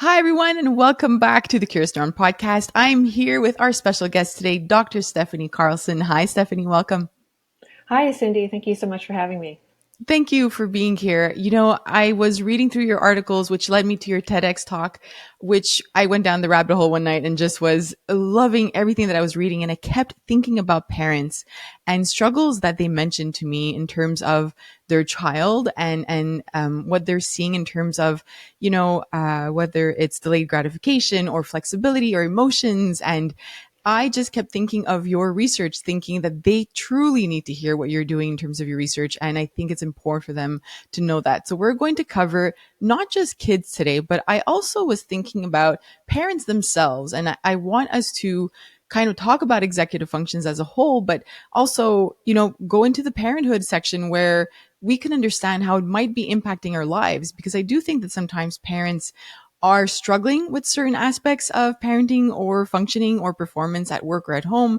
Hi, everyone, and welcome back to the Curious Neuron podcast. I'm here with our special guest today, Dr. Stephanie Carlson. Hi, Stephanie. Welcome. Hi, Cindy. Thank you so much for having me. Thank you for being here. I was reading through your articles, which led me to your TEDx talk, which I went down the rabbit hole one night and just was loving everything that I was reading. And I kept thinking about parents and struggles that they mentioned to me in terms of their child and what they're seeing in terms of, whether it's delayed gratification or flexibility or emotions. And I just kept thinking of your research, thinking that they truly need to hear what you're doing in terms of your research. And I think it's important for them to know that. So we're going to cover not just kids today, but I also was thinking about parents themselves. And I want us to kind of talk about executive functions as a whole, but also, go into the parenthood section where we can understand how it might be impacting our lives. Because I do think that sometimes parents are struggling with certain aspects of parenting or functioning or performance at work or at home.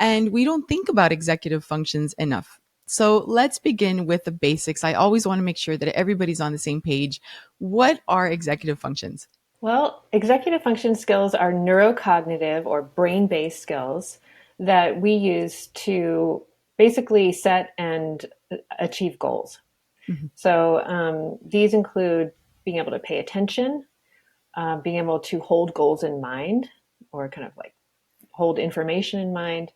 And we don't think about executive functions enough. So let's begin with the basics. I always want to make sure that everybody's on the same page. What are executive functions? Well, executive function skills are neurocognitive or brain-based skills that we use to basically set and achieve goals. Mm-hmm. So these include being able to pay attention, being able to hold goals in mind, or kind of like hold information in mind,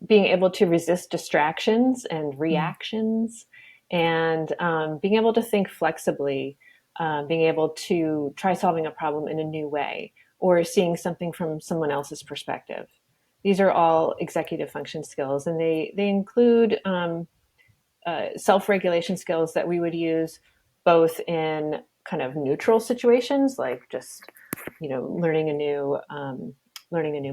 being able to resist distractions and reactions, and being able to think flexibly, being able to try solving a problem in a new way or seeing something from someone else's perspective. These are all executive function skills, and they include self-regulation skills that we would use both in kind of neutral situations, like just learning a new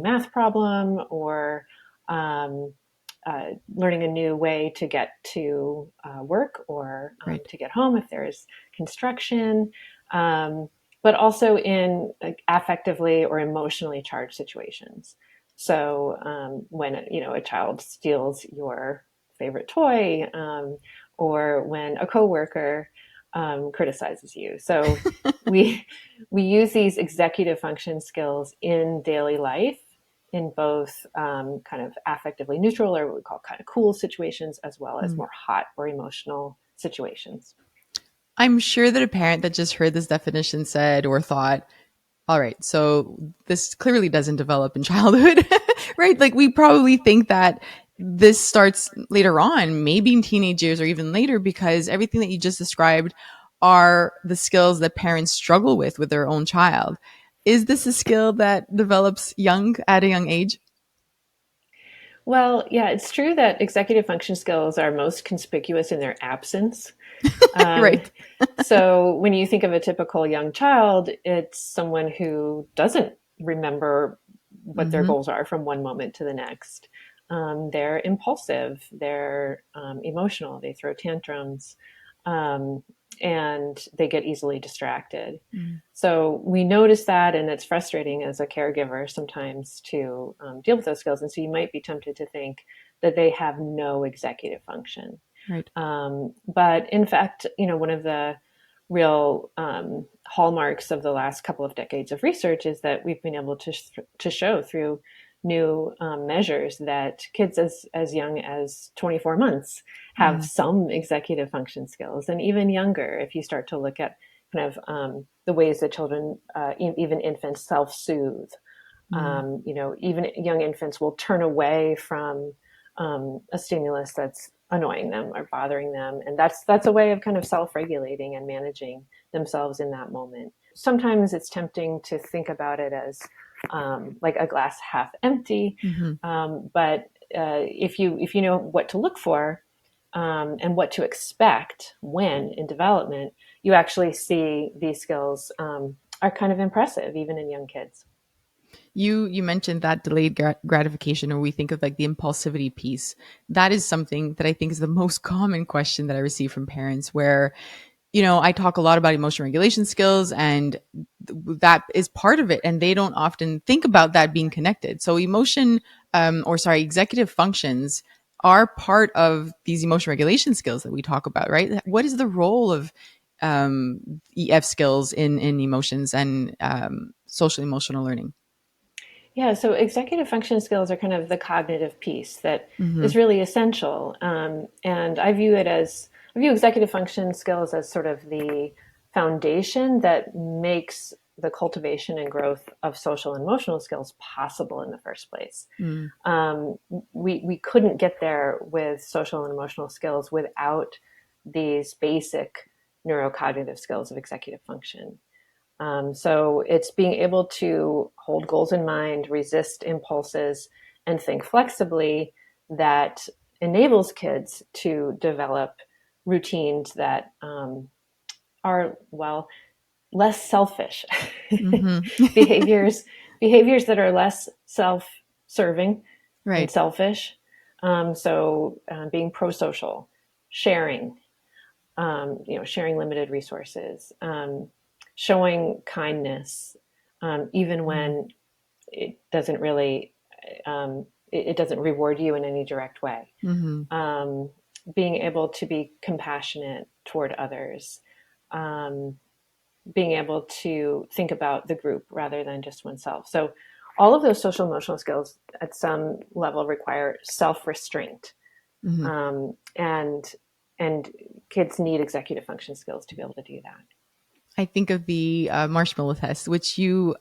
math problem, or learning a new way to get to work, or Right. to get home if there's construction, but also in affectively or emotionally charged situations. So when a child steals your favorite toy, or when a coworker criticizes you. So we use these executive function skills in daily life in both kind of affectively neutral, or what we call kind of cool situations, as well as more hot or emotional situations. I'm sure that a parent that just heard this definition said or thought, all right, so this clearly doesn't develop in childhood, right? Like we probably think that this starts later on, maybe in teenage years or even later, because everything that you just described are the skills that parents struggle with their own child. Is this a skill that develops at a young age? Well, yeah, it's true that executive function skills are most conspicuous in their absence. Um, Right. so when you think of a typical young child, it's someone who doesn't remember what their Mm-hmm. goals are from one moment to the next. They're impulsive, they're emotional, they throw tantrums, um, and they get easily distracted. Mm. So we notice that, and it's frustrating as a caregiver sometimes to deal with those skills. And so you might be tempted to think that they have no executive function. Right. But in fact, one of the real hallmarks of the last couple of decades of research is that we've been able to show through new measures that kids as young as 24 months have some executive function skills, and even younger, if you start to look at kind of the ways that children, even infants, self-soothe. Even young infants will turn away from a stimulus that's annoying them or bothering them, and that's a way of kind of self-regulating and managing themselves in that moment. Sometimes it's tempting to think about it as like a glass half empty, Mm-hmm. but if you know what to look for, and what to expect when in development, you actually see these skills are kind of impressive even in young kids. You mentioned that delayed gratification, or we think of like the impulsivity piece. That is something that I think is the most common question that I receive from parents, where I talk a lot about emotion regulation skills, and that is part of it. And they don't often think about that being connected. So executive functions are part of these emotion regulation skills that we talk about, right? What is the role of EF skills in emotions and social emotional learning. Yeah, so executive function skills are kind of the cognitive piece that Mm-hmm. is really essential. And I view executive function skills as sort of the foundation that makes the cultivation and growth of social and emotional skills possible in the first place. Mm. Um, we couldn't get there with social and emotional skills without these basic neurocognitive skills of executive function. So it's being able to hold goals in mind, resist impulses, and think flexibly that enables kids to develop routines that are, well, less selfish Mm-hmm. behaviors, behaviors that are less self-serving and Right. selfish. Being pro-social, sharing, sharing limited resources, showing kindness, even Mm. when it doesn't really, it doesn't reward you in any direct way. Mm-hmm. Um, Being able to be compassionate toward others, um, being able to think about the group rather than just oneself. So, all of those social emotional skills at some level require self restraint, Mm-hmm. and kids need executive function skills to be able to do that. I think of the marshmallow test, which you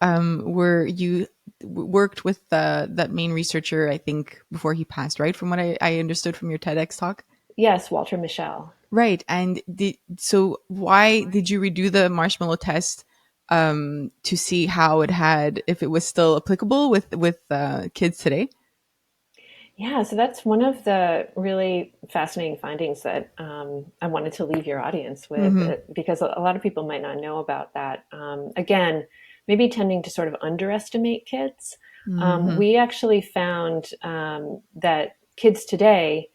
worked with that main researcher, I think, before he passed, right? From what I understood from your TEDx talk. Yes, Walter Michel. Right. And so why did you redo the marshmallow test to see how it had, if it was still applicable with kids today? Yeah, so that's one of the really fascinating findings that I wanted to leave your audience with, Mm-hmm. because a lot of people might not know about that. Again, maybe tending to sort of underestimate kids. Mm-hmm. We actually found that kids today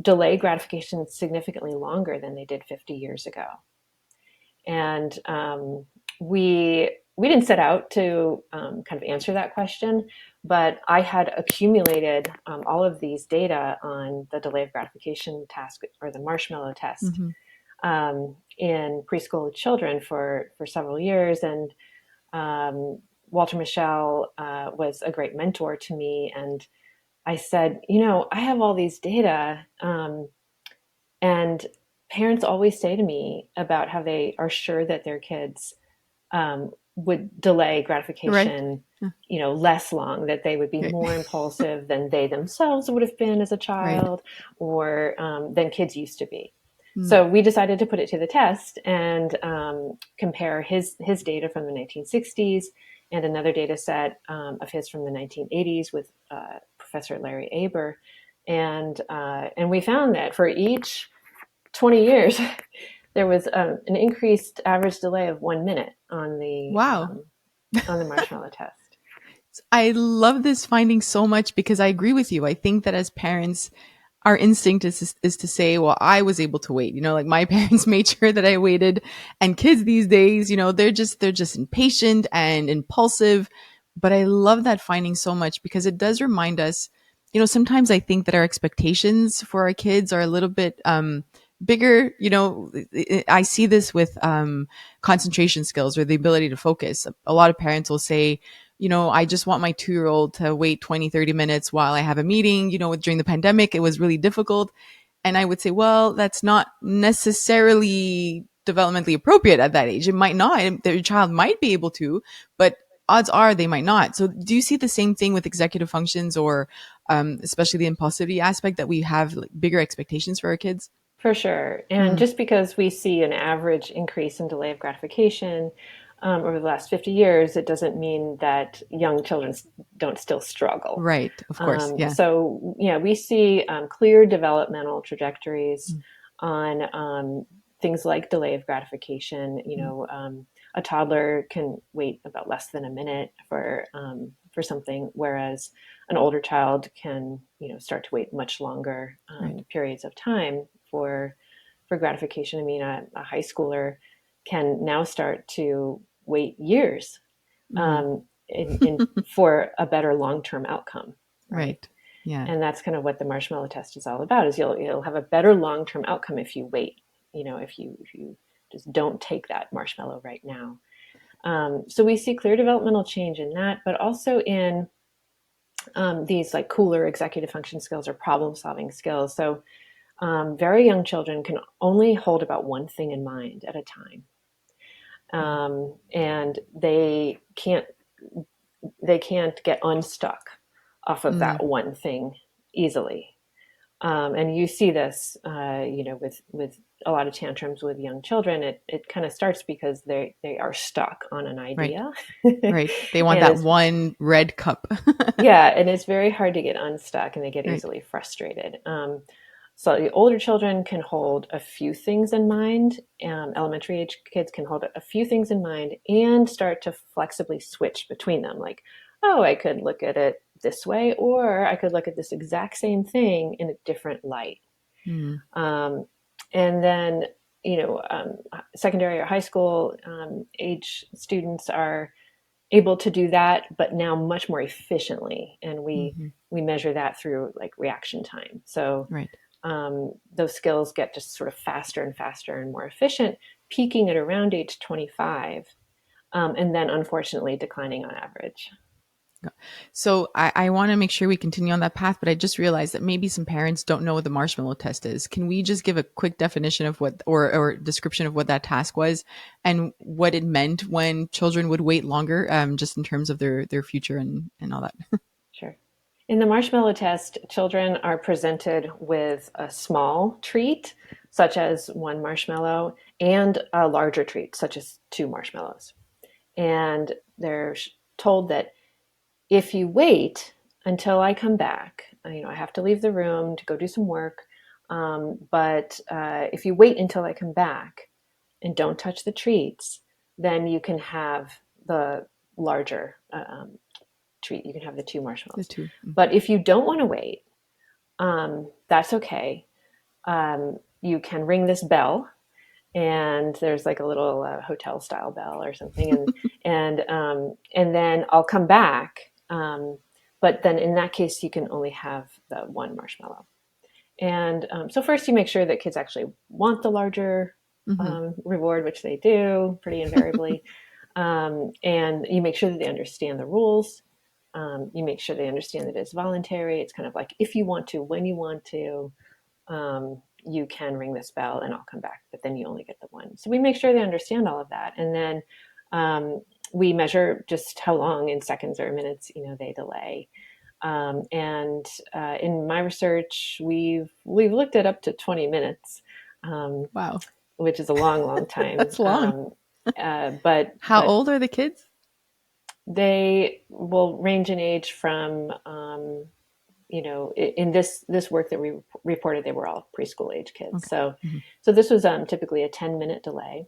delay gratification significantly longer than they did 50 years ago. And we didn't set out to kind of answer that question, but I had accumulated all of these data on the delay of gratification task, or the marshmallow test, Mm-hmm. in preschool children for several years. And um, Walter Michel was a great mentor to me. And I said, I have all these data, and parents always say to me about how they are sure that their kids would delay Right. gratification, less long, that they would be Right. more impulsive than they themselves would have been as a Right. child, or than kids used to be. Mm. So we decided to put it to the test and compare his data from the 1960s and another data set of his from the 1980s with Professor Larry Aber, and we found that for each 20 years, there was an increased average delay of 1 minute Wow. on the marshmallow test. I love this finding so much because I agree with you. I think that as parents, our instinct is to say, well, I was able to wait. Like my parents made sure that I waited. And kids these days, they're just impatient and impulsive. But I love that finding so much because it does remind us, sometimes I think that our expectations for our kids are a little bit bigger. I see this with concentration skills or the ability to focus. A lot of parents will say, I just want my 2 year old to wait 20, 30 minutes while I have a meeting. During the pandemic, it was really difficult. And I would say, well, that's not necessarily developmentally appropriate at that age. It might not. Their child might be able to, but odds are they might not. So do you see the same thing with executive functions or especially the impulsivity aspect that we have like, bigger expectations for our kids? For sure. And Mm, just because we see an average increase in delay of gratification over the last 50 years, it doesn't mean that young children don't still struggle. right. Of course. Yeah. Yeah, we see clear developmental trajectories Mm, on things like delay of gratification. mm, A toddler can wait about less than a minute for something, whereas an older child can, start to wait much longer right. periods of time for gratification. I mean, a high schooler can now start to wait years Mm, for a better long-term outcome, right? right. Yeah. And that's kind of what the marshmallow test is all about: is you'll have a better long-term outcome if you wait. If you just don't take that marshmallow right now. So we see clear developmental change in that, but also in these like cooler executive function skills or problem solving skills. So very young children can only hold about one thing in mind at a time. And they can't get unstuck off of Mm, that one thing easily. And you see this, with a lot of tantrums with young children. It kind of starts because they are stuck on an right. idea, Right. They want and that it's one red cup. yeah, and it's very hard to get unstuck, and they get Right. easily frustrated. So the older children can hold a few things in mind. Elementary age kids can hold a few things in mind and start to flexibly switch between them. Like, oh, I could look at it this way, or I could look at this exact same thing in a different light. Mm, Um, and then, secondary or high school age students are able to do that, but now much more efficiently. And we hmm. we measure that through like reaction time. So Right. those skills get just sort of faster and faster and more efficient, peaking at around age 25, and then unfortunately declining on average. So I want to make sure we continue on that path, but I just realized that maybe some parents don't know what the marshmallow test is. Can we just give a quick definition of what, or description of what that task was and what it meant when children would wait longer, just in terms of their future and all that? Sure. In the marshmallow test, children are presented with a small treat, such as one marshmallow, and a larger treat, such as two marshmallows. And they're told that if you wait until I come back, I have to leave the room to go do some work. But if you wait until I come back and don't touch the treats, then you can have the larger treat. You can have the two The marshmallows. two. But if you don't want to wait, that's okay. You can ring this bell, and there's like a little hotel style bell or something, and then I'll come back. But then in that case, you can only have the one marshmallow. And so first, you make sure that kids actually want the larger Mm-hmm. reward, which they do pretty invariably. And you make sure that they understand the rules. You make sure they understand that it's voluntary. It's kind of like if you want to, when you want to, you can ring this bell and I'll come back, but then you only get the one. So we make sure they understand all of that. And then we measure just how long in seconds or minutes, they delay. And in my research, we've looked at up to 20 minutes, um, Wow. which is a long, long time. That's long. How But old are the kids? they will range in age from in this work that we reported, they were all preschool age kids. Okay. So Mm-hmm. so this was typically a 10-minute delay.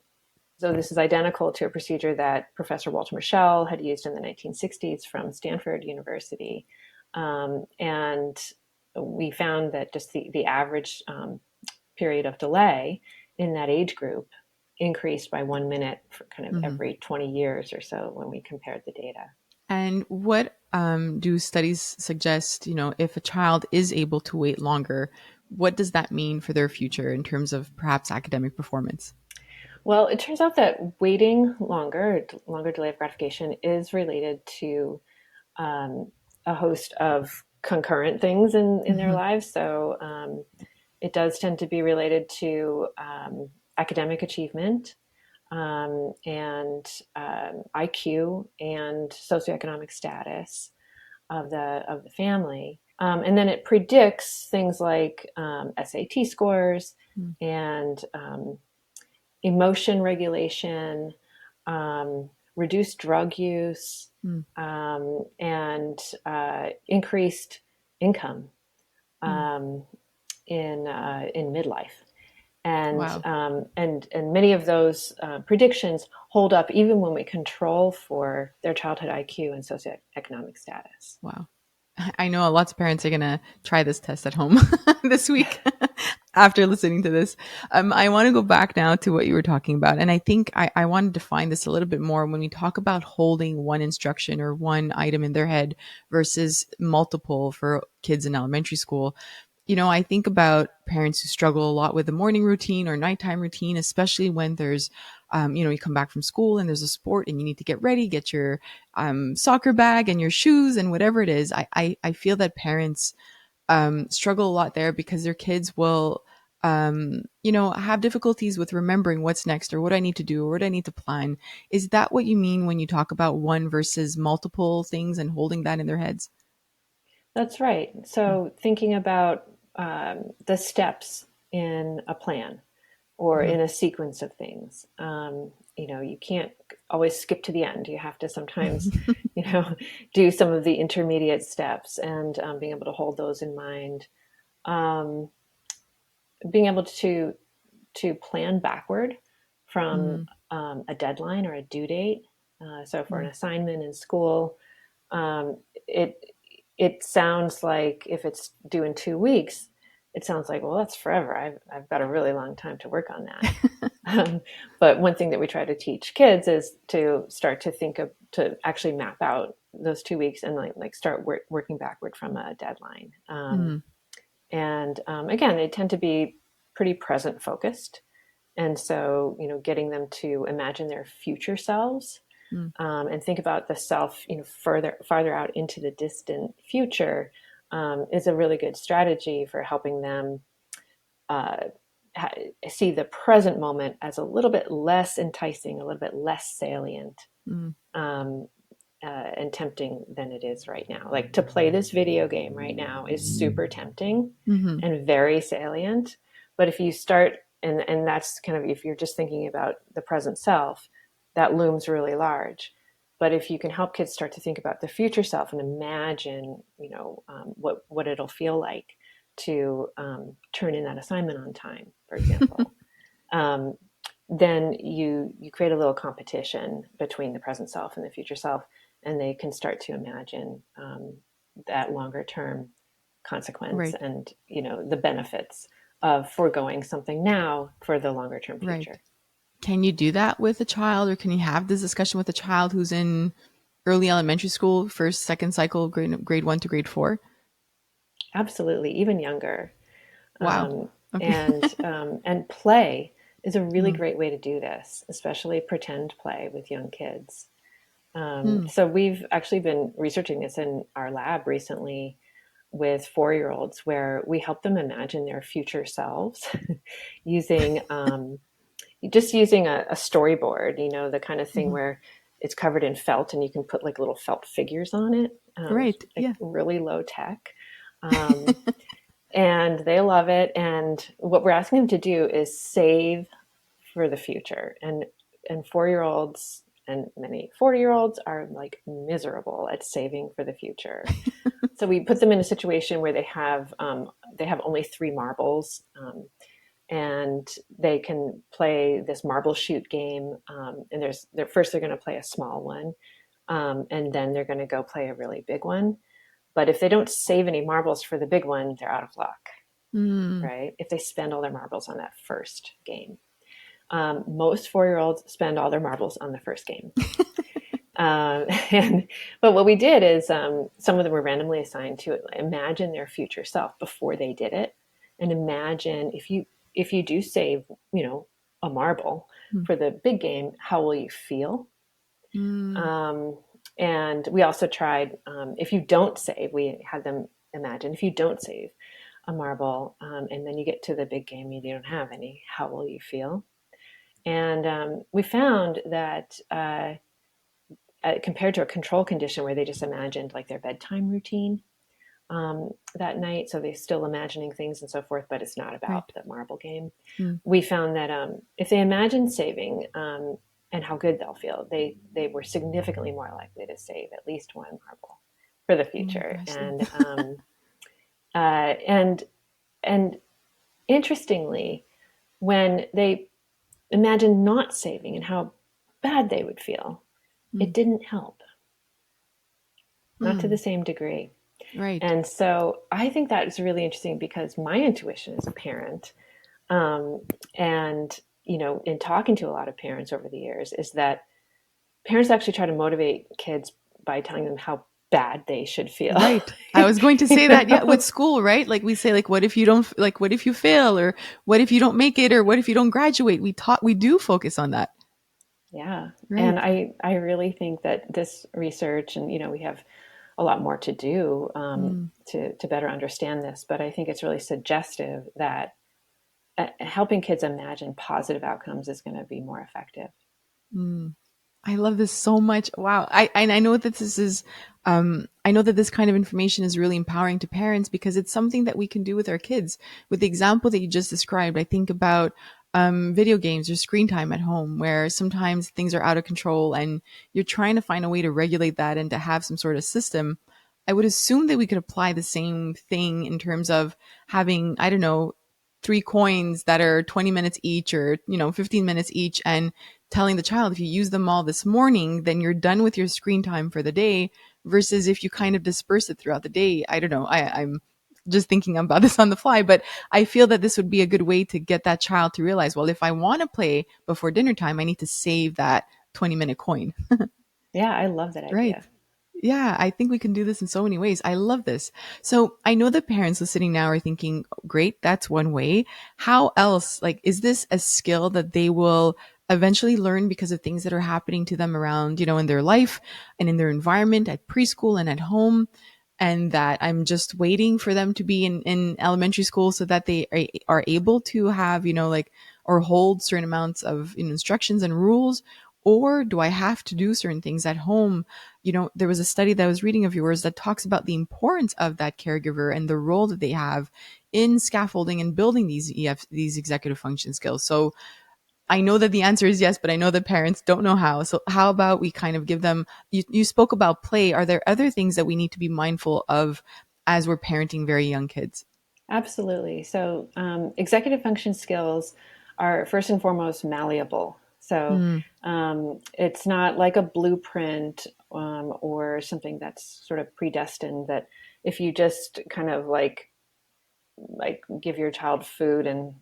So this is identical to a procedure that Professor Walter Mischel had used in the 1960s from Stanford University. And we found that just the average period of delay in that age group increased by 1 minute for kind of Mm-hmm. every 20 years or so when we compared the data. And what do studies suggest, if a child is able to wait longer, what does that mean for their future in terms of perhaps academic performance? Well, it turns out that waiting longer delay of gratification is related to a host of concurrent things in their Mm-hmm. lives. So it does tend to be related to academic achievement, and IQ and socioeconomic status of the family. And then it predicts things like SAT scores and emotion regulation, reduced drug use, Mm-hmm. and increased income Mm-hmm. um, in midlife. And Wow. and many of those predictions hold up even when we control for their childhood IQ and socioeconomic status. Wow. I know lots of parents are going to try this test at home this week after listening to this. I want to go back now to what you were talking about. And I think I want to define this a little bit more when we talk about holding one instruction or one item in their head versus multiple for kids in elementary school. I think about parents who struggle a lot with the morning routine or nighttime routine, especially when there's, you come back from school and there's a sport and you need to get ready, get your soccer bag and your shoes and whatever it is. I feel that parents struggle a lot there because their kids will, have difficulties with remembering what's next or what I need to do or what I need to plan. Is that what you mean when you talk about one versus multiple things and holding that in their heads? That's right. So thinking about the steps in a plan or Mm-hmm. in a sequence of things. You can't always skip to the end. You have to sometimes, you know, do some of the intermediate steps and being able to hold those in mind. Um, Being able to plan backward from Mm-hmm. a deadline or a due date. So for an assignment in school, um, it it sounds like if it's due in 2 weeks, it sounds like, well, that's forever. I've got a really long time to work on that. But one thing that we try to teach kids is to start to think of to actually map out those 2 weeks and like start working backward from a deadline. Mm-hmm. And again, they tend to be pretty present focused, and so getting them to imagine their future selves and think about the self, farther out into the distant future, is a really good strategy for helping them uh, see the present moment as a little bit less enticing, a little bit less salient, Mm-hmm. um, and tempting than it is right now. Like to play this video game right now is super tempting Mm-hmm. and very salient. But if you start, and that's kind of, if you're just thinking about the present self, that looms really large. But if you can help kids start to think about the future self and imagine, what it'll feel like to turn in that assignment on time, for example, um, then you create a little competition between the present self and the future self, and they can start to imagine that longer term consequence Right. and the benefits of foregoing something now for the longer term Right. future. Can you do that with a child, or can you have this discussion with a child who's in early elementary school, first, second cycle, grade one to grade four? Absolutely, even younger. Wow. um, Okay. and play is a really Mm, great way to do this, especially pretend play with young kids. mm, So we've actually been researching this in our lab recently with 4-year-olds, where we help them imagine their future selves using just using a storyboard, the kind of thing mhm. where it's covered in felt and you can put like little felt figures on it, Right. like Yeah. really low tech. Um, and they love it. And what we're asking them to do is save for the future. And 4-year-olds and many 40-year-olds are like miserable at saving for the future. So we put them in a situation where they have only 3 marbles, and they can play this marble shoot game. And they're going to play a small one, and then they're going to go play a really big one. But if they don't save any marbles for the big one, they're out of luck, Mm, right? If they spend all their marbles on that first game. Most 4-year-olds spend all their marbles on the first game. Um, and but what we did is some of them were randomly assigned to imagine their future self before they did it, and imagine if you do save, a marble mm, for the big game, how will you feel? mm. Um, and we also tried, if you don't save, we had them imagine if you don't save a marble, and then you get to the big game, you don't have any, how will you feel? And we found that compared to a control condition where they just imagined like their bedtime routine that night, so they're still imagining things and so forth, but it's not Right. about the marble game. Mm. We found that if they imagine saving and how good they'll feel, they were significantly more likely to save at least one marble for the Oh my future. gosh. And and interestingly, when they imagined not saving and how bad they would feel, it Mm, didn't help, not to the mm. same degree. Right. And so I think that is really interesting because my intuition as a parent, um, and in talking to a lot of parents over the years, is that parents actually try to motivate kids by telling them how bad they should feel. Right. I was going to say that. Yeah, with school, right? Like we say, like, what if you don't, like, what if you fail, or what if you don't make it, or what if you don't graduate? We do focus on that. Yeah. And Right. I really think that this research, and, we have a lot more to do Mm, to better understand this, but I think it's really suggestive that helping kids imagine positive outcomes is going to be more effective. mm. I love this so much. Wow. I know that this is, I know that this kind of information is really empowering to parents because it's something that we can do with our kids. With the example that you just described, I think about video games or screen time at home, where sometimes things are out of control and you're trying to find a way to regulate that and to have some sort of system. I would assume that we could apply the same thing in terms of having, I don't know, three coins that are 20 minutes each, or 15 minutes each, and telling the child, if you use them all this morning, then you're done with your screen time for the day, versus if you kind of disperse it throughout the day. I don't know. I'm just thinking about this on the fly, but I feel that this would be a good way to get that child to realize, well, if I want to play before dinner time, I need to save that 20-minute coin. Yeah, I love that Right. idea. Yeah, I think we can do this in so many ways. I love this. So I know the parents listening now are thinking, great, that's one way. How else? Like, is this a skill that they will eventually learn because of things that are happening to them around, in their life and in their environment at preschool and at home? And that I'm just waiting for them to be in elementary school so that they are able to have, like, or hold certain amounts of instructions and rules? Or do I have to do certain things at home? There was a study that I was reading of yours that talks about the importance of that caregiver and the role that they have in scaffolding and building these executive function skills. So I know that the answer is yes, but I know that parents don't know how. So how about we kind of give them, you spoke about play. Are there other things that we need to be mindful of as we're parenting very young kids? Absolutely. So, executive function skills are first and foremost malleable. So, Mm, it's not like a blueprint or something that's sort of predestined that if you just kind of like give your child food and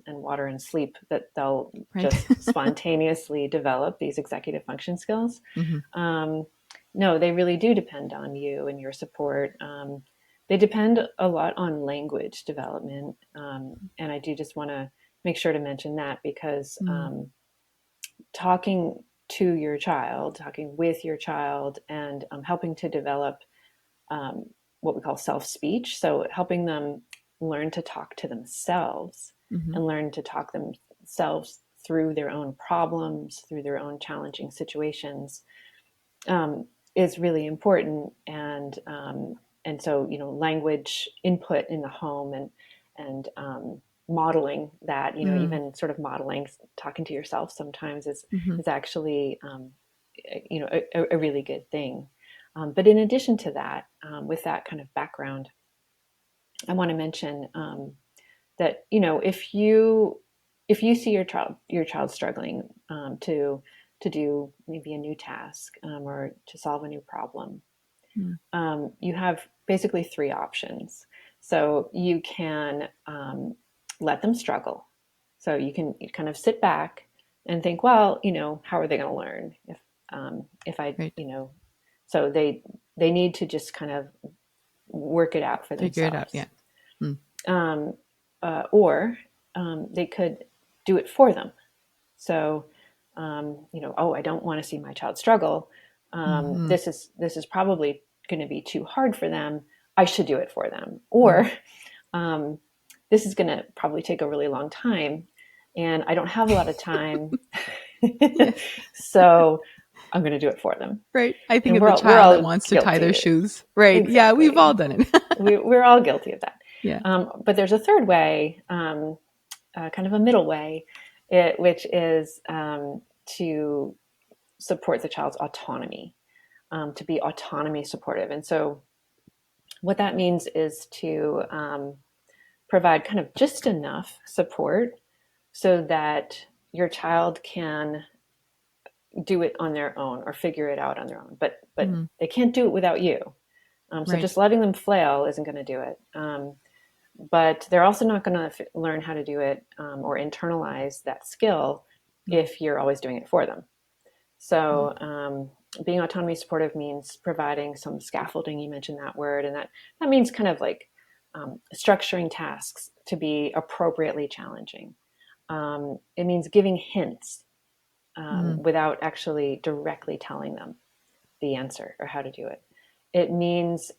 water and sleep, that they'll right. just spontaneously develop these executive function skills. Hmm. Um, no, they really do depend on you and your support. They depend a lot on language development, and I do just want to make sure to mention that because Mm, talking to your child, talking with your child, and helping to develop um, what we call self speech. So, helping them learn to talk to themselves hmm. and learn to talk themselves through their own problems, through their own challenging situations, um, is really important. And so, language input in the home and modeling that, Mm, even sort of modeling talking to yourself sometimes is hmm. is actually a really good thing. But in addition to that, with that kind of background, I want to mention that if you see your child struggling to do maybe a new task or to solve a new problem, Mm, you have basically three options. So you can let them struggle. So you can kind of sit back and think, well, how are they going to learn if I, right. so they need to just kind of work it out for Figure it out. themselves. Yeah. Mm, Um, or they could do it for them. So, oh, I don't want to see my child struggle. hmm. This is probably going to be too hard for them. I should do it for them. Mm. Or um, this is going to probably take a really long time, and I don't have a lot of time, Yes. so I'm going to do it for them. Right. I think And of we're the all, we're child that all wants to tie their guilty. shoes. Right. Yeah, we've all Exactly. done it. We're all guilty of that. Yeah. But there's a third way, kind of a middle way, which is to support the child's autonomy, to be autonomy supportive. And so, what that means is to provide kind of just enough support so that your child can do it on their own or figure it out on their own. But Mm, they can't do it without you. So right. just letting them flail isn't going to do it. But they're also not going to learn how to do it or internalize that skill Mm, if you're always doing it for them. mm, So, being autonomy supportive means providing some scaffolding. You mentioned that word, and that means kind of like structuring tasks to be appropriately challenging. It means giving hints Mm. without actually directly telling them the answer or how to do it. It means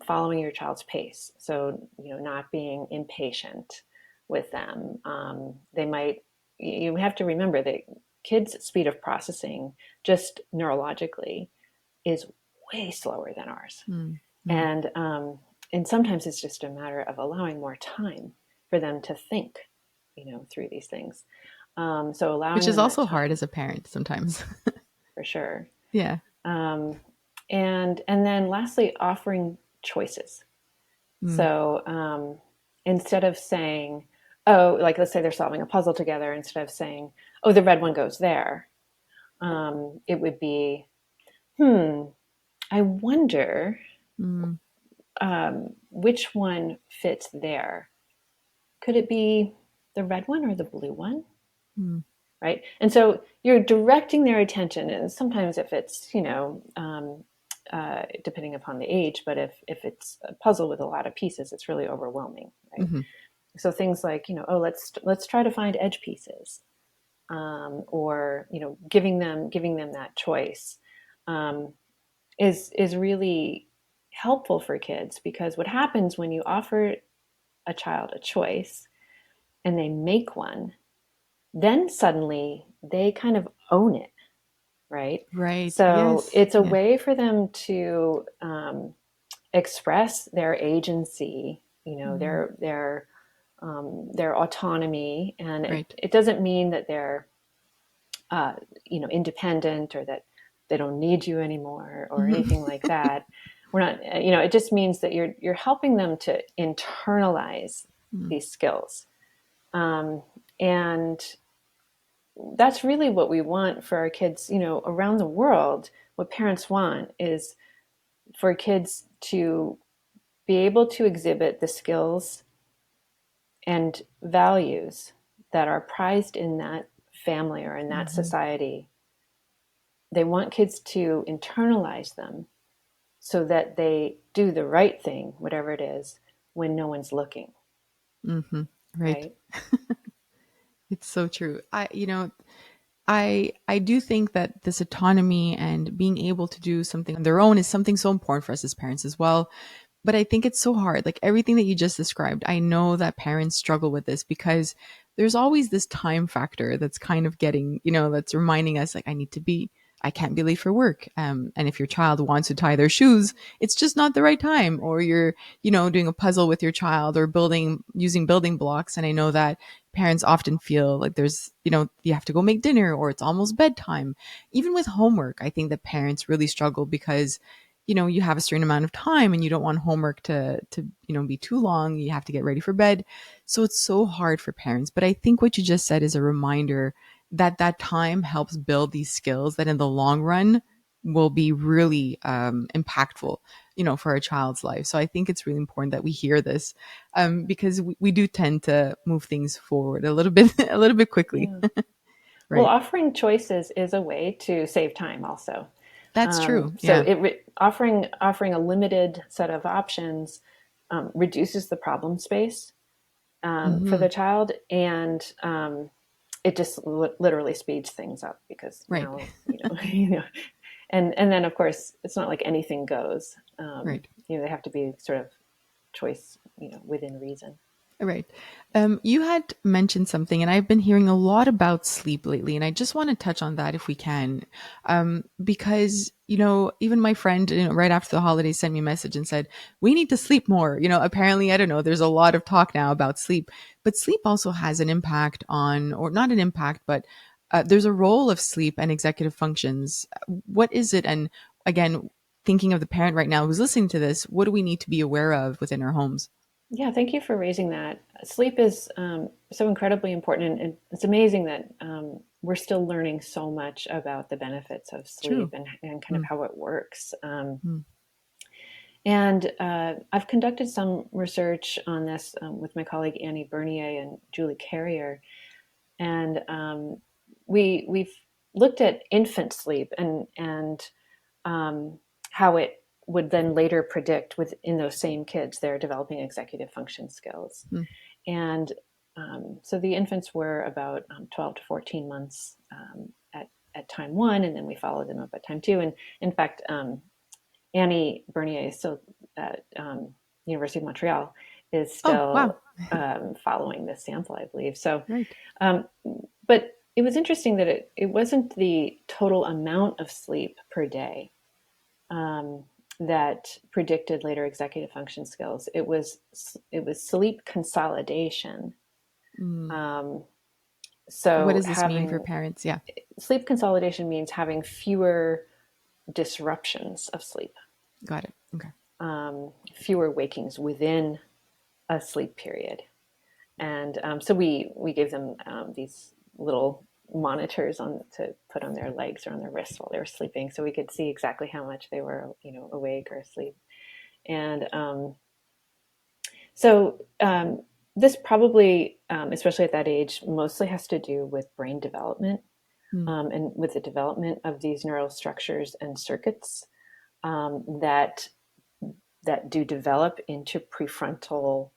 following your child's pace. So, not being impatient with them. You have to remember that kids' speed of processing, just neurologically, is way slower than ours. Mm. Mm. And sometimes it's just a matter of allowing more time for them to think, through these things. So Which allowing is them that also hard time as a parent sometimes. for sure. Yeah. Um, and then lastly, offering choices. Mm. So instead of saying, oh, like let's say they're solving a puzzle together, instead of saying, oh, the red one goes there, it would be, I wonder Mm. which one fits there. Could it be the red one or the blue one? Mm. Right. And so you're directing their attention, and sometimes if it's, depending upon the age, but if it's a puzzle with a lot of pieces, it's really overwhelming. Right. Mm-hmm. So things like, oh, let's try to find edge pieces, or giving them that choice, um, is really helpful for kids, because what happens when you offer a child a choice and they make one, then suddenly they kind of own it, right? Right. So Yes. it's a Yeah. way for them to express their agency, Mm. their autonomy, and it, Right. it doesn't mean that they're independent, or that they don't need you anymore or anything Mm-hmm. like that. We're not, it just means that you're helping them to internalize Mm. these skills, and that's really what we want for our kids, around the world. What parents want is for kids to be able to exhibit the skills and values that are prized in that family or in that Mm-hmm. society. They want kids to internalize them so that they do the right thing, whatever it is, when no one's looking, Mm-hmm. Right. right? It's so true. I do think that this autonomy and being able to do something on their own is something so important for us as parents as well. But I think it's so hard. Like everything that you just described, I know that parents struggle with this because there's always this time factor that's kind of getting, that's reminding us like I can't be late for work. And if your child wants to tie their shoes, it's just not the right time. Or you're, doing a puzzle with your child or using building blocks. And I know that parents often feel like there's, you have to go make dinner or it's almost bedtime. Even with homework, I think that parents really struggle because you have a certain amount of time and you don't want homework to be too long. You have to get ready for bed. So it's so hard for parents. But I think what you just said is a reminder that that time helps build these skills that in the long run will be really impactful, for a child's life. So I think it's really important that we hear this, because we do tend to move things forward a little bit, a little bit quickly. Yeah. Well, Right. offering choices is a way to save time also. That's true. So Yeah. offering a limited set of options reduces the problem space for Hmm. the child, and it just literally speeds things up, because Right. now and then of course it's not like anything goes. Right. They have to be sort of choice, within reason. Right. You had mentioned something, and I've been hearing a lot about sleep lately, and I just want to touch on that if we can. Because, even my friend, right after the holidays sent me a message and said, we need to sleep more. Apparently, I don't know, there's a lot of talk now about sleep, but sleep also has an impact on, or not an impact, but there's a role of sleep and executive functions. What is it? And again, thinking of the parent right now who's listening to this, what do we need to be aware of within our homes? Yeah, thank you for raising that. Sleep is so incredibly important, and it's amazing that we're still learning so much about the benefits of sleep, True. and kind of Mm. how it works. Mm. And I've conducted some research on this with my colleague Annie Bernier and Julie Carrier, and we've looked at infant sleep, and how it would then later predict within those same kids their developing executive function skills. Mm. And so the infants were about 12 to 14 months at time one, and then we followed them up at time two. And in fact, Annie Bernier is still at University of Montreal, is Oh, wow. still following this sample, I believe. So, Right. um, but it was interesting that it wasn't the total amount of sleep per day that predicted later executive function skills. It was sleep consolidation. Mm. Um, What so does this mean for having parents? Yeah. sleep consolidation means having fewer disruptions of sleep, Got it. Okay. fewer wakings within a sleep period. And so we gave them these little monitors on to put on their legs or on their wrists while they were sleeping, so we could see exactly how much they were, awake or asleep. And so this probably, especially at that age, mostly has to do with brain development, Mm. and with the development of these neural structures and circuits that do develop into prefrontal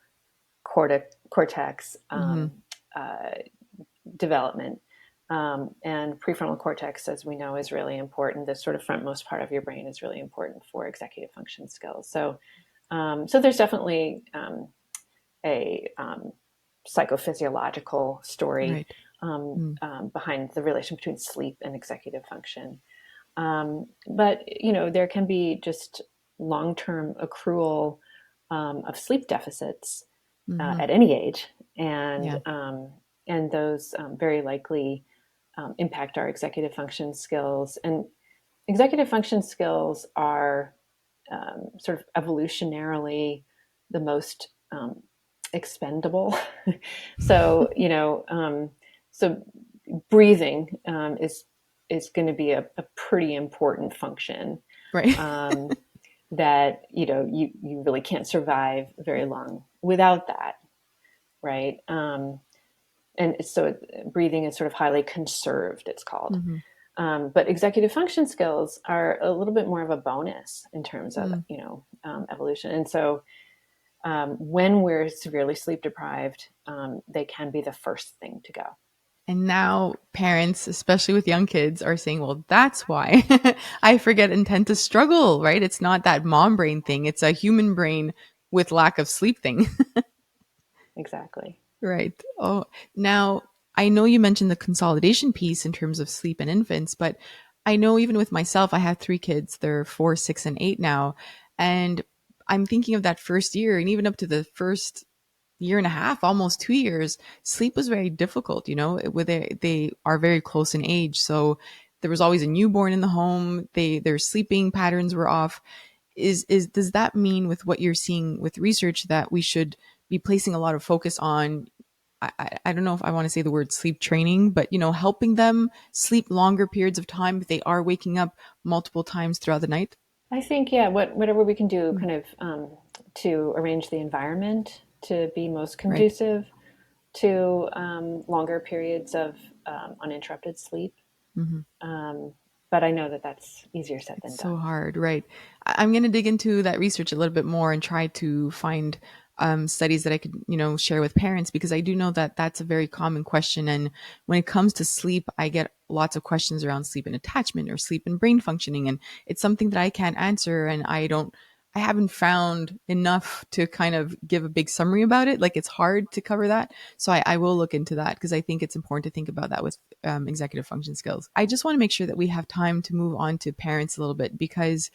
cortex Mm-hmm. uh, development. And prefrontal cortex, as we know, is really important. This sort of frontmost part of your brain is really important for executive function skills. So there's definitely a psychophysiological story Right. Mm. behind the relation between sleep and executive function. But there can be just long-term accrual of sleep deficits Mm-hmm. at any age, and Yeah. those very likely impact our executive function skills. And executive function skills are sort of evolutionarily the most expendable. so so breathing is going to be a pretty important function Right. um, that you really can't survive very long without that, right? And so breathing is sort of highly conserved, it's called. Mm-hmm. But executive function skills are a little bit more of a bonus in terms of Mm. evolution. And so when we're severely sleep deprived, they can be the first thing to go. And now parents, especially with young kids, are saying, well, that's why I forget and tend to struggle, right? It's not that mom brain thing. It's a human brain with lack of sleep thing. Exactly. Right. Oh, now I know you mentioned the consolidation piece in terms of sleep and infants, but I know even with myself, I have three kids. They're 4, 6, and 8 now. And I'm thinking of that first year and even up to the first year and a half, almost 2 years, sleep was very difficult, where they are very close in age. So there was always a newborn in the home. Their sleeping patterns were off. Does that mean with what you're seeing with research that we should be placing a lot of focus on I don't know if I want to say the word sleep training, but helping them sleep longer periods of time if they are waking up multiple times throughout the night? I think, yeah, whatever we can do Mm. kind of to arrange the environment to be most Right. conducive to longer periods of uninterrupted sleep. Hmm. Um, but I know that that's easier said It's than so done. hard, right? I'm going to dig into that research a little bit more and try to find studies that I could, share with parents because I do know that that's a very common question. And when it comes to sleep, I get lots of questions around sleep and attachment or sleep and brain functioning, and it's something that I can't answer, and I haven't found enough to kind of give a big summary about it. Like it's hard to cover that. So I will look into that because I think it's important to think about that with executive function skills. I just want to make sure that we have time to move on to parents a little bit because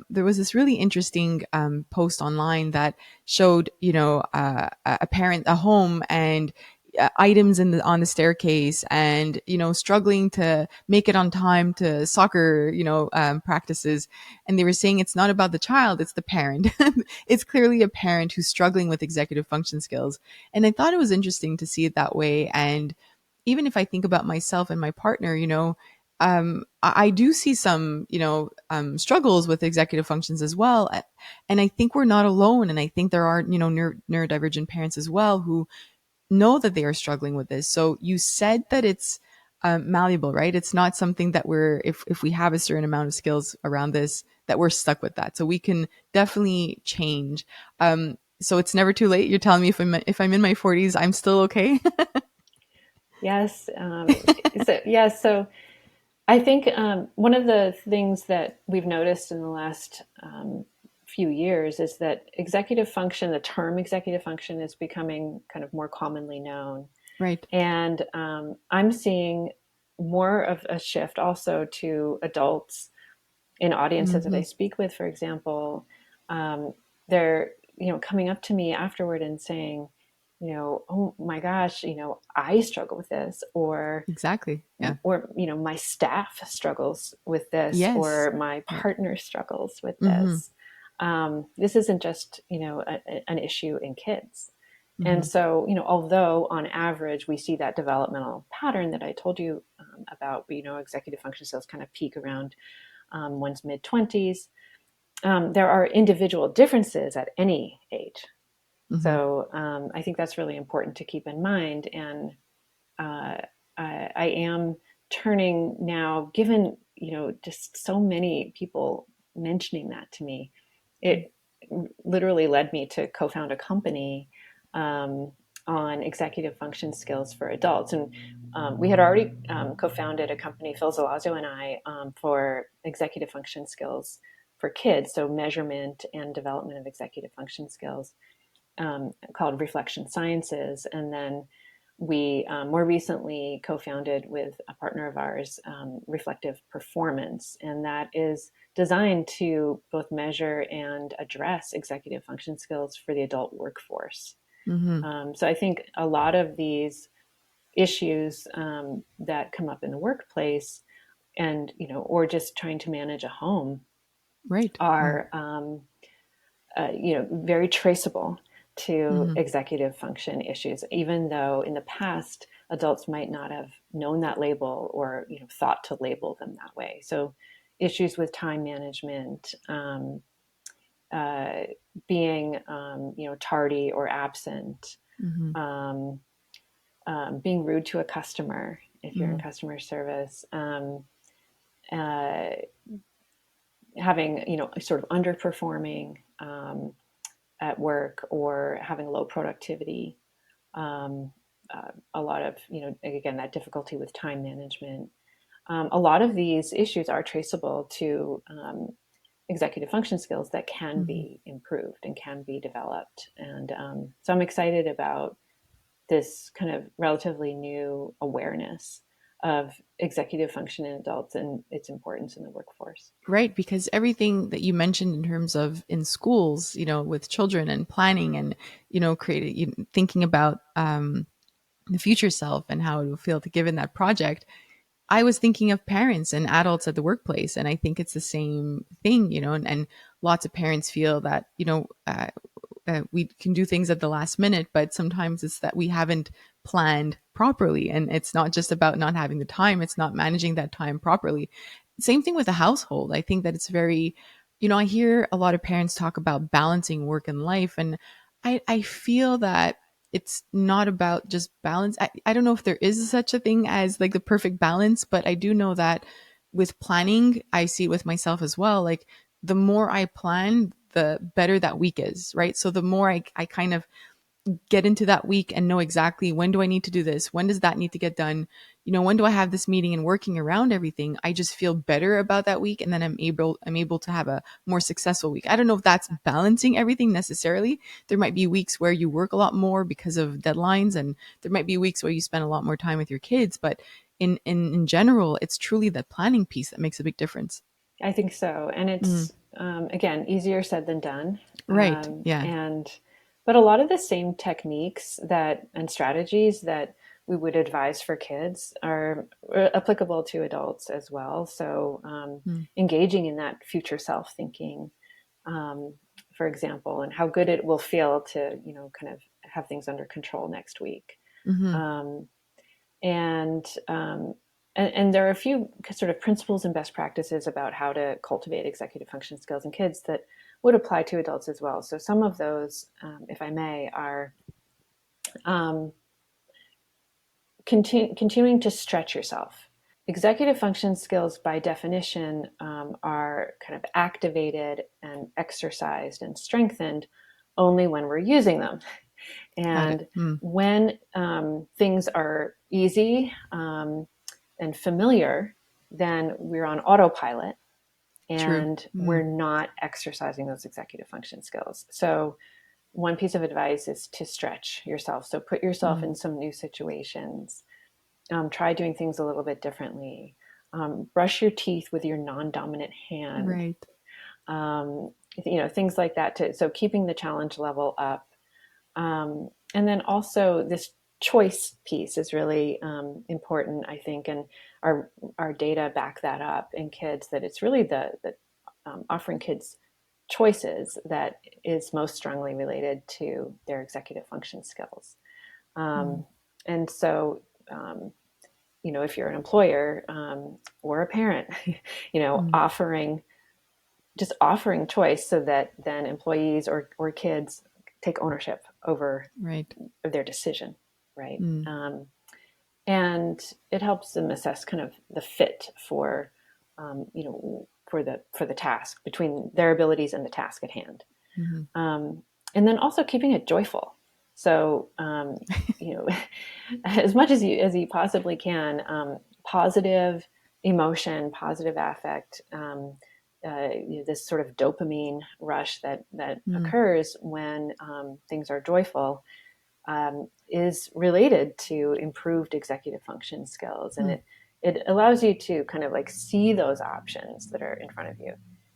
there was this really interesting post online that showed, a parent, a home, and items on the staircase, and struggling to make it on time to soccer, practices, and they were saying it's not about the child, it's the parent. It's clearly a parent who's struggling with executive function skills, and I thought it was interesting to see it that way. And even if I think about myself and my partner, I do see some, struggles with executive functions as well. And I think we're not alone. And I think there are, neurodivergent parents as well who know that they are struggling with this. So you said that it's malleable, right? It's not something that we're, if we have a certain amount of skills around this, that we're stuck with that. So we can definitely change. So it's never too late. You're telling me if I'm in my 40s, I'm still okay. Yes. So I think one of the things that we've noticed in the last few years is that executive function, the term executive function, is becoming kind of more commonly known. Right. And I'm seeing more of a shift also to adults in audiences that I Mm-hmm. speak with, for example. They're coming up to me afterward and saying, oh my gosh, I struggle with this, Exactly. Yeah. my staff struggles with this, Yes. or my Yeah. partner struggles with Mm-hmm. this. This isn't just an issue in kids. And Mm-hmm. so, although on average we see that developmental pattern that I told you about, executive function skills kind of peak around one's mid 20s, there are individual differences at any age. Mm-hmm. So I think that's really important to keep in mind. And I am turning now, given just so many people mentioning that to me, it literally led me to co-found a company um, on executive function skills for adults. And we had already co-founded a company, Phil Zalazzo and I, for executive function skills for kids, so measurement and development of executive function skills, called Reflection Sciences. And then we more recently co-founded with a partner of ours, Reflective Performance, and that is designed to both measure and address executive function skills for the adult workforce. Mm-hmm. So I think a lot of these issues that come up in the workplace, and or just trying to manage a home, Right. Yeah. are very traceable to Mm-hmm. executive function issues, even though in the past adults might not have known that label or thought to label them that way. So issues with time management, uh, being tardy or absent, Mm-hmm. um, being rude to a customer if you're in Mm-hmm. customer service, uh, having sort of underperforming at work, or having low productivity, um, a lot of again, that difficulty with time management. A lot of these issues are traceable to executive function skills that can Mm-hmm. be improved and can be developed. And so I'm excited about this kind of relatively new awareness of executive function in adults and its importance in the workforce. Right, because everything that you mentioned in terms of in schools, with children and planning and creating, thinking about the future self and how it will feel to give in that project. I was thinking of parents and adults at the workplace, and I think it's the same thing, and lots of parents feel that we can do things at the last minute, but sometimes it's that we haven't planned properly. And it's not just about not having the time, it's not managing that time properly. Same thing with the household. I think that it's very, I hear a lot of parents talk about balancing work and life. And I feel that it's not about just balance. I don't know if there is such a thing as like the perfect balance, but I do know that with planning, I see it with myself as well. Like the more I plan, the better that week is, right? So the more I kind of get into that week and know exactly when do I need to do this? When does that need to get done? When do I have this meeting, and working around everything, I just feel better about that week. And then I'm able to have a more successful week. I don't know if that's balancing everything necessarily. There might be weeks where you work a lot more because of deadlines, and there might be weeks where you spend a lot more time with your kids. But in general, it's truly the planning piece that makes a big difference. I think so. And Mm, it's, again, easier said than done. right. Yeah. And, but a lot of the same techniques and strategies that we would advise for kids are applicable to adults as well. So, Mm, engaging in that future self thinking, um, for example, and how good it will feel to, kind of have things under control next week. hmm. Um, and and there are a few sort of principles and best practices about how to cultivate executive function skills in kids that would apply to adults as well. So some of those, if I may, are um, continuing to stretch yourself. Executive function skills, by definition, are kind of activated and exercised and strengthened only when we're using them. Got it. And when things are easy and familiar, then we're on autopilot True. and we're not exercising those executive function skills. So one piece of advice is to stretch yourself. So put yourself in some new situations. Try doing things a little bit differently. Brush your teeth with your non-dominant hand. Right. Things like that. So keeping the challenge level up. And then also this choice piece is really important, I think, and our data back that up in kids, that it's really the offering kids choices that is most strongly related to their executive function skills. And so, if you're an employer or a parent, offering choice so that then employees or kids take ownership over Right. their decision, right? And it helps them assess kind of the fit for, for the task, between their abilities and the task at hand. And then also keeping it joyful. So, as much as you possibly can, positive emotion, positive affect, this sort of dopamine rush that occurs when things are joyful, is related to improved executive function skills. And it allows you to kind of like see those options that are in front of you.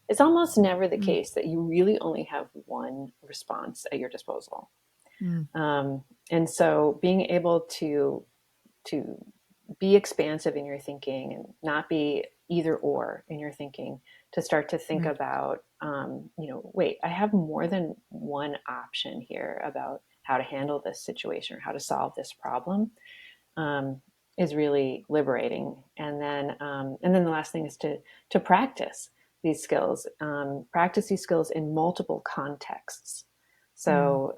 It's almost never the case that you really only have one response at your disposal. And so being able to be expansive in your thinking and not be either or in your thinking, to start to think about, wait, I have more than one option here about how to handle this situation or how to solve this problem, is really liberating. And then the last thing is to practice these skills, practice these skills in multiple contexts. So,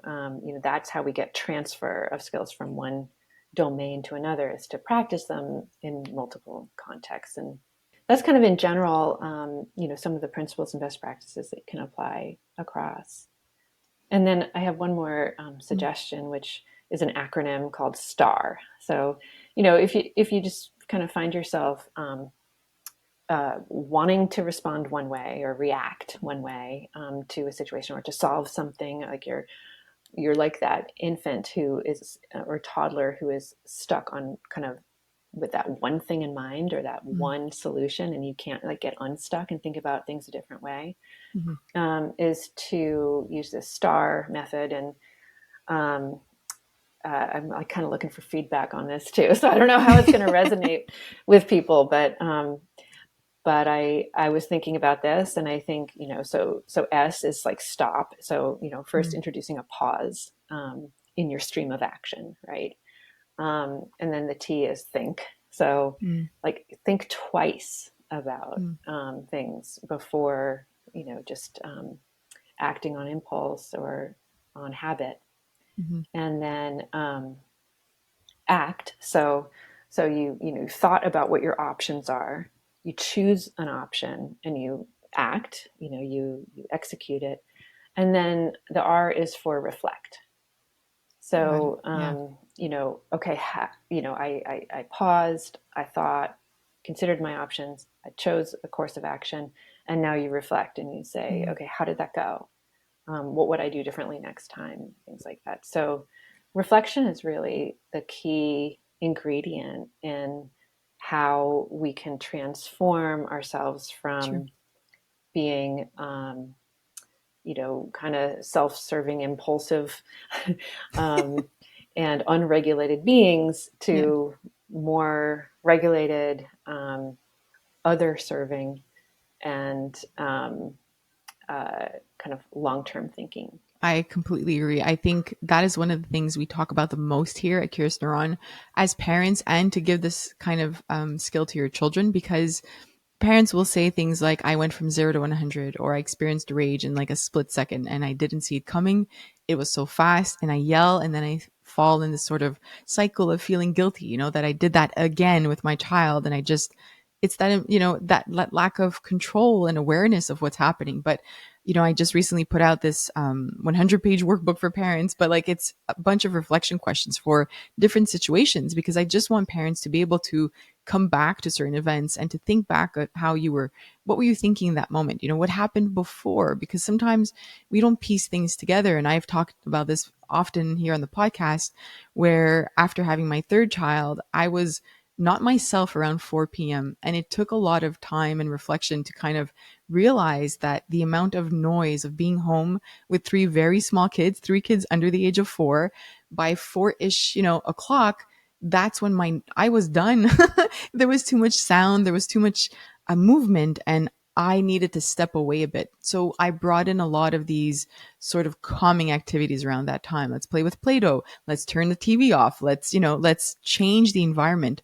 that's how we get transfer of skills from one domain to another, is to practice them in multiple contexts. And that's kind of in general, some of the principles and best practices that can apply across. And then I have one more suggestion, which is an acronym called STAR. So, if you just kind of find yourself wanting to respond one way or react one way to a situation or to solve something, like you're like that infant who is, or toddler who is stuck on kind of with that one thing in mind or that one solution, and you can't like get unstuck and think about things a different way, is to use this STAR method. And I'm like kind of looking for feedback on this too, so I don't know how it's going to resonate with people, but I was thinking about this, and I think, so S is like stop. So, first introducing a pause in your stream of action, right? And then the T is think. So like think twice about things before, just acting on impulse or on habit. And then act. So you thought about what your options are. You choose an option and you act, you execute it. And then the R is for reflect. So, okay, I paused, I thought, considered my options, I chose a course of action, and now you reflect and you say, okay, how did that go? What would I do differently next time? Things like that. So reflection is really the key ingredient in how we can transform ourselves from being, kind of self-serving, impulsive, and unregulated beings to more regulated, other-serving, and kind of long-term thinking. I completely agree. I think that is one of the things we talk about the most here at Curious Neuron as parents, and to give this kind of skill to your children, because parents will say things like, I went from 0 to 100, or I experienced rage in like a split second and I didn't see it coming. It was so fast, and I yell and then I fall in this sort of cycle of feeling guilty, that I did that again with my child. And it's that, that lack of control and awareness of what's happening. But, I just recently put out this 100-page workbook for parents, but like it's a bunch of reflection questions for different situations, because I just want parents to be able to come back to certain events and to think back at what were you thinking in that moment? What happened before? Because sometimes we don't piece things together. And I've talked about this often here on the podcast, where after having my third child, I was not myself around 4 p.m. And it took a lot of time and reflection to kind of realize that the amount of noise of being home with three very small kids, three kids under the age of 4, by 4-ish, o'clock, that's when I was done. There was too much sound. There was too much movement, and I needed to step away a bit. So I brought in a lot of these sort of calming activities around that time. Let's play with Play-Doh. Let's turn the TV off. Let's change the environment.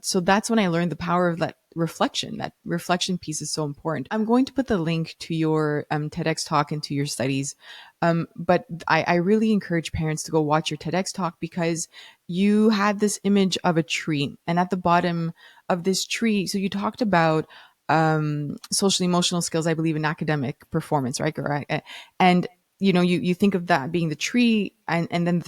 So that's when I learned the power of that reflection. That reflection piece is so important. I'm going to put the link to your TEDx talk and to your studies. But I really encourage parents to go watch your TEDx talk, because you had this image of a tree, and at the bottom of this tree, so you talked about social emotional skills, I believe, in academic performance, right? And you think of that being the tree, and then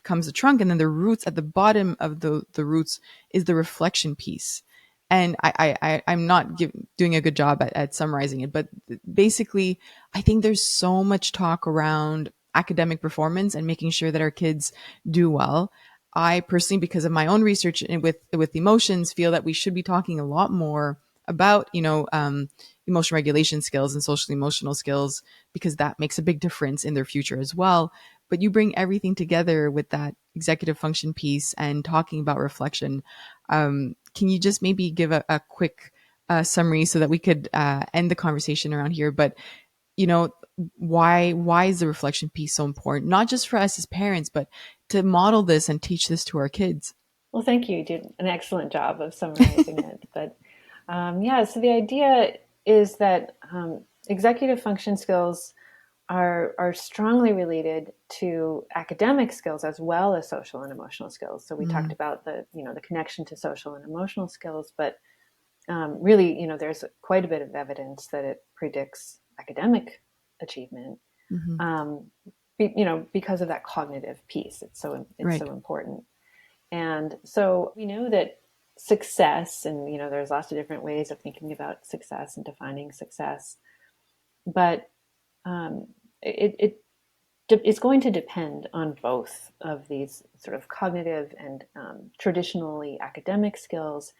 comes the trunk, and then the roots. At the bottom of the roots is the reflection piece. And I'm not doing a good job at summarizing it, but basically, I think there's so much talk around academic performance and making sure that our kids do well. I personally, because of my own research and with emotions, feel that we should be talking a lot more about emotion regulation skills and social emotional skills, because that makes a big difference in their future as well. But you bring everything together with that executive function piece and talking about reflection. Can you just maybe give a quick summary so that we could end the conversation around here? But you know why is the reflection piece so important, not just for us as parents, but to model this and teach this to our kids? Well, thank you. You did an excellent job of summarizing it. But yeah, so the idea is that executive function skills are strongly related to academic skills as well as social and emotional skills. So we talked Mm, about the connection to social and emotional skills, but really, there's quite a bit of evidence that it predicts academic achievement. hmm. Um, because of that cognitive piece, it's Right. so important. And so we know that success, and there's lots of different ways of thinking about success and defining success, but um, it it's going to depend on both of these sort of cognitive and traditionally academic skills,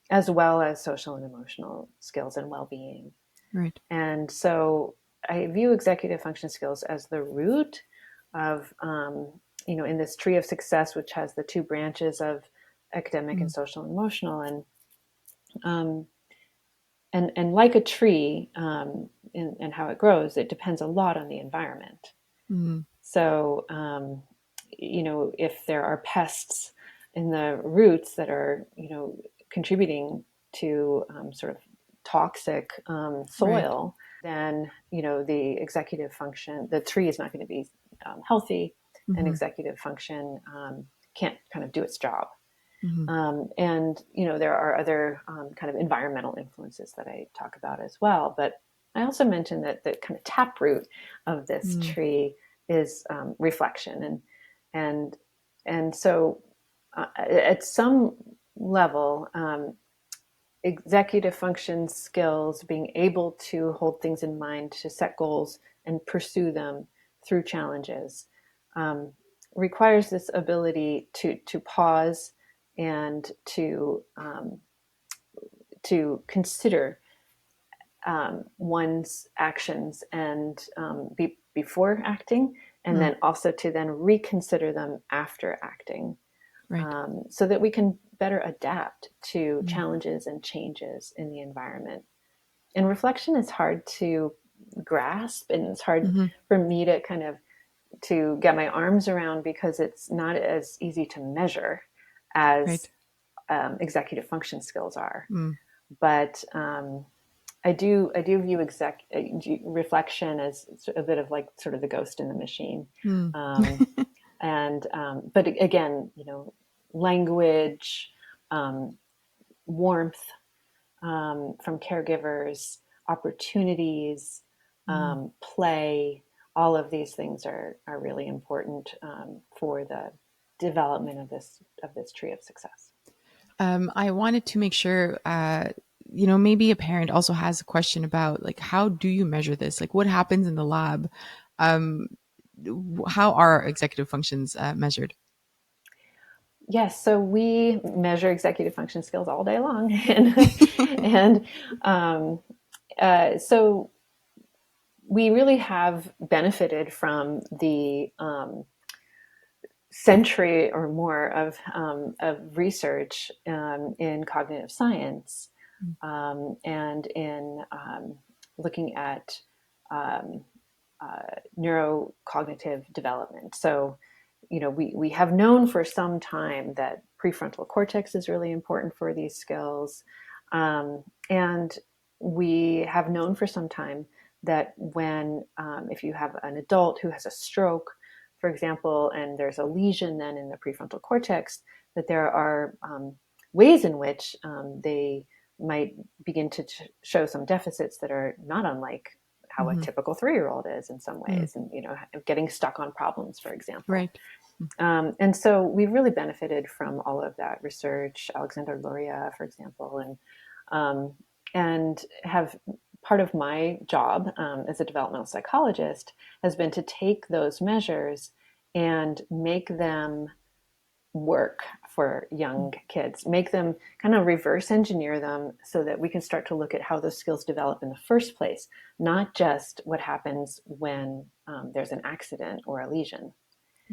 as well as social and emotional skills and well-being. Right. And so I view executive function skills as the root of, in this tree of success, which has the two branches of academic and Mm, social and emotional. Um, and like a tree, and how it grows, it depends a lot on the environment. mm, So, if there are pests in the roots that are, contributing to sort of toxic right. soil, then, the tree is not going to be healthy, and Hmm. executive function can't kind of do its job. Hmm. And there are other kind of environmental influences that I talk about as well. But I also mentioned that the kind of taproot of this Mm, tree is reflection, and and so at some level, executive function skills, being able to hold things in mind, to set goals and pursue them through challenges, um, requires this ability to pause and to consider one's actions and before acting, and mm, then also to then reconsider them after acting, right. so that we can better adapt to Mm, challenges and changes in the environment. And reflection is hard to grasp, and it's hard hmm. for me to kind of to get my arms around, because it's not as easy to measure as Right. executive function skills are. Mm, But I do view reflection as a bit of like sort of the ghost in the machine. mm. Um, And but again, language, warmth from caregivers, opportunities, play. All of these things are really important for the development of this tree of success. I wanted to make sure, maybe a parent also has a question about like, how do you measure this? Like, what happens in the lab? Um, how are executive functions measured? Yes, so we measure executive function skills all day long, and um, so we really have benefited from the century or more of research in cognitive science and in looking at um, neurocognitive development. So, we have known for some time that prefrontal cortex is really important for these skills. And we have known for some time that if you have an adult who has a stroke, for example, and there's a lesion then in the prefrontal cortex, that there are ways in which they might begin to show some deficits that are not unlike how a Mm-hmm. typical 3-year-old is in some Mm, ways, and getting stuck on problems, for example. right. And so we've really benefited from all of that research. Alexander Luria, for example, um, and have part of my job as a developmental psychologist has been to take those measures and make them work for young kids, make them kind of reverse engineer them so that we can start to look at how those skills develop in the first place, not just what happens when there's an accident or a lesion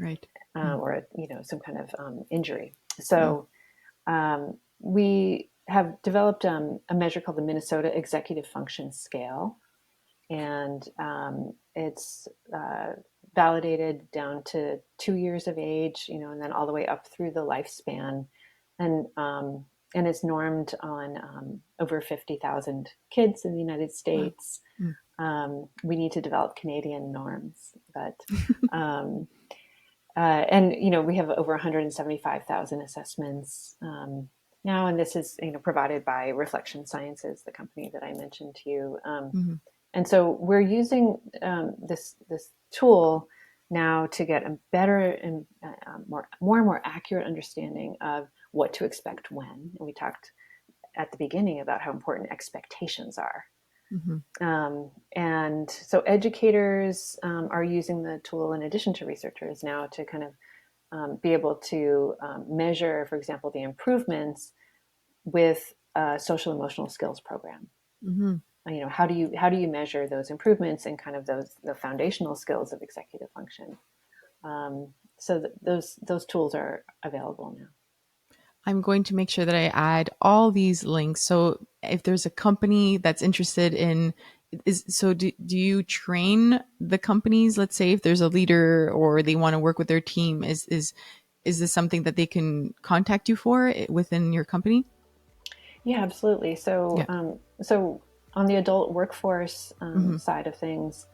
Right. Mm, or some kind of injury. mm, So we have developed a measure called the Minnesota Executive Function Scale, and it's validated down to 2 years of age, and then all the way up through the lifespan, and it's normed on over 50,000 kids in the United wow. States. Mm, We need to develop Canadian norms, but um, and we have over 175,000 assessments now, and this is provided by Reflection Sciences, the company that I mentioned to you. mm-hmm. And so we're using this tool now to get a better and more and more accurate understanding of what to expect when. And we talked at the beginning about how important expectations are. Mm-hmm. And so educators are using the tool in addition to researchers now to kind of be able to measure, for example, the improvements with a social emotional skills program. Mm-hmm. How do you measure those improvements and kind of the foundational skills of executive function? So those tools are available now. I'm going to make sure that I add all these links. So if there's a company that's interested in do you train the companies? Let's say if there's a leader or they want to work with their team, is this something that they can contact you for within your company? Yeah, absolutely. So Yeah. so on the adult workforce Mm-hmm. side of things,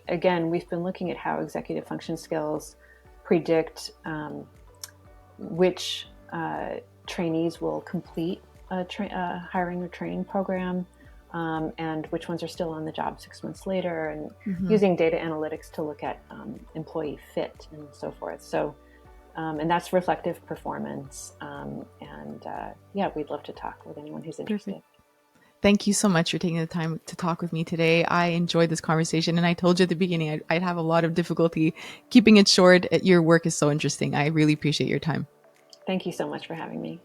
again, we've been looking at how executive function skills predict which trainees will complete a hiring or training program, and which ones are still on the job 6 months later, and Mm-hmm. using data analytics to look at employee fit and so forth. So, and that's reflective performance. And yeah, we'd love to talk with anyone who's Perfect. interested. Thank you so much for taking the time to talk with me today. I enjoyed this conversation, and I told you at the beginning I'd have a lot of difficulty keeping it short. Your work is so interesting. I really appreciate your time. Thank you so much for having me.